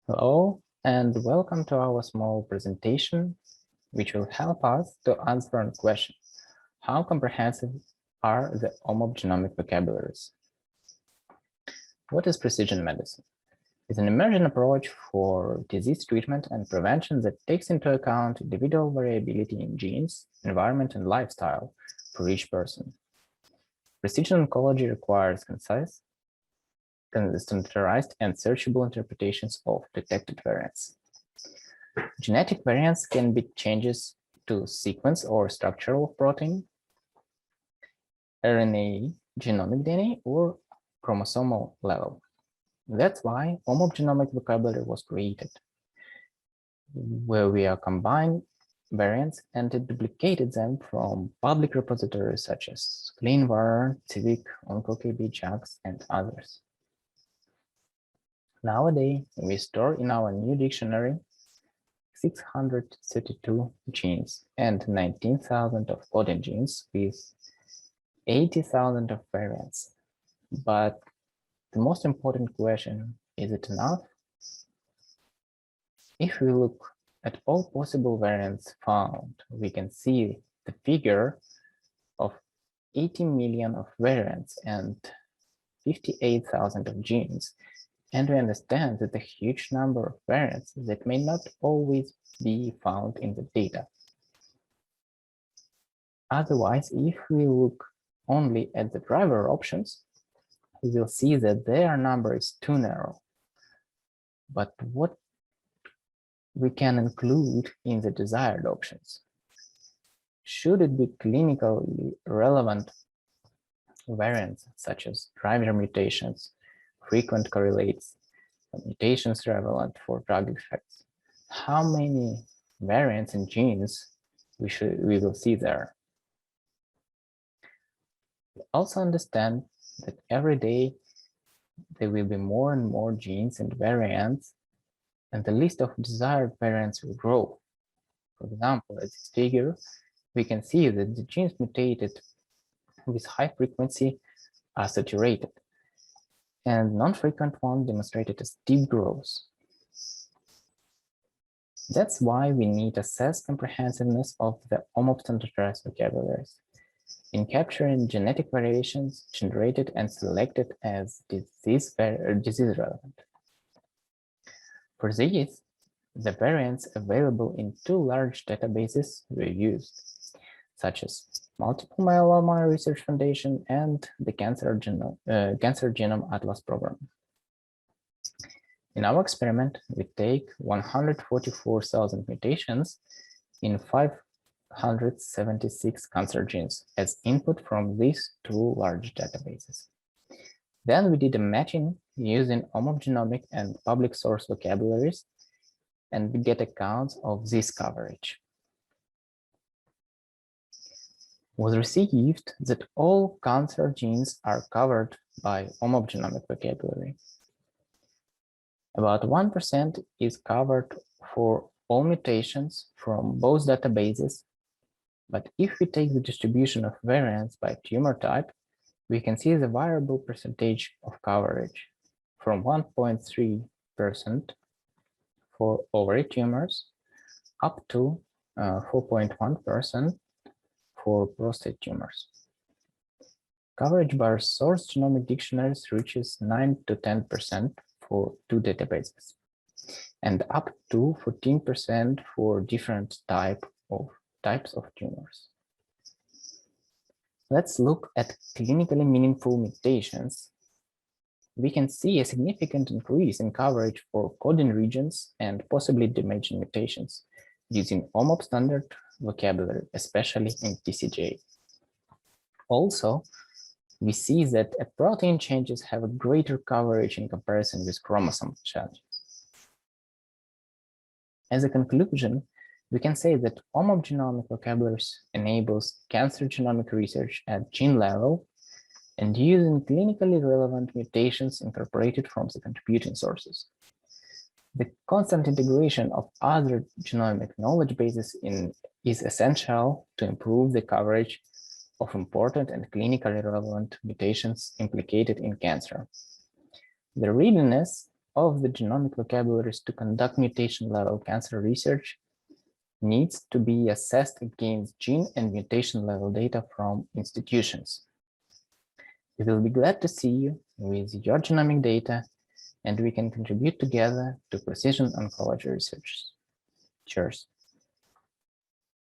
Hello, and welcome to our small presentation, which will help us to answer a question. How comprehensive are the OMOP genomic vocabularies? What is precision medicine? It's an emerging approach for disease treatment and prevention that takes into account individual variability in genes, environment, and lifestyle for each person. Precision oncology requires concise, standardized, and searchable interpretations of detected variants. Genetic variants can be changes to sequence or structure of protein, RNA, genomic DNA, or chromosomal level. That's why OMOP genomic vocabulary was created, where we are combined variants and duplicated them from public repositories such as CleanVar, Civic, OncoKB, JAX, and others. Nowadays, we store in our new dictionary 632 genes and 19,000 of coding genes with 80,000 of variants. But the most important question, is it enough? If we look at all possible variants found, we can see the figure of 80 million of variants and 58,000 of genes. And we understand that a huge number of variants that may not always be found in the data. Otherwise, if we look only at the driver options, we will see that their number is too narrow. But what we can include in the desired options? Should it be clinically relevant variants such as driver mutations, frequent correlates, mutations relevant for drug effects? How many variants in genes we will see there? We also understand that every day there will be more and more genes and variants, and the list of desired variants will grow. For example, at this figure, we can see that the genes mutated with high frequency are saturated, and non-frequent ones demonstrated a steep growth. That's why we need to assess comprehensiveness of the OMOP standardized vocabularies in capturing genetic variations generated and selected as disease relevant. For these, the variants available in two large databases were used, such as Multiple Myeloma Research Foundation and the Cancer Genome Atlas program. In our experiment, we take 144,000 mutations in 576 cancer genes as input from these two large databases. Then we did a matching using OMOP genomic and public source vocabularies, and we get accounts of this coverage. Was received that all cancer genes are covered by OMOP genomic vocabulary. About 1% is covered for all mutations from both databases, but if we take the distribution of variants by tumor type, we can see the variable percentage of coverage from 1.3% for ovary tumors up to 4.1% for prostate tumors. Coverage by source genomic dictionaries reaches 9 to 10% for two databases, and up to 14% for different types of tumors. Let's look at clinically meaningful mutations. We can see a significant increase in coverage for coding regions and possibly damaging mutations using OMOP standard vocabulary, especially in TCGA. Also, we see that protein changes have a greater coverage in comparison with chromosome changes. As a conclusion, we can say that OMOP genomic vocabularies enables cancer genomic research at gene level and using clinically relevant mutations incorporated from the contributing sources. The constant integration of other genomic knowledge bases is essential to improve the coverage of important and clinically relevant mutations implicated in cancer. The readiness of the genomic vocabularies to conduct mutation-level cancer research needs to be assessed against gene and mutation-level data from institutions. We will be glad to see you with your genomic data, and we can contribute together to precision oncology research. Cheers.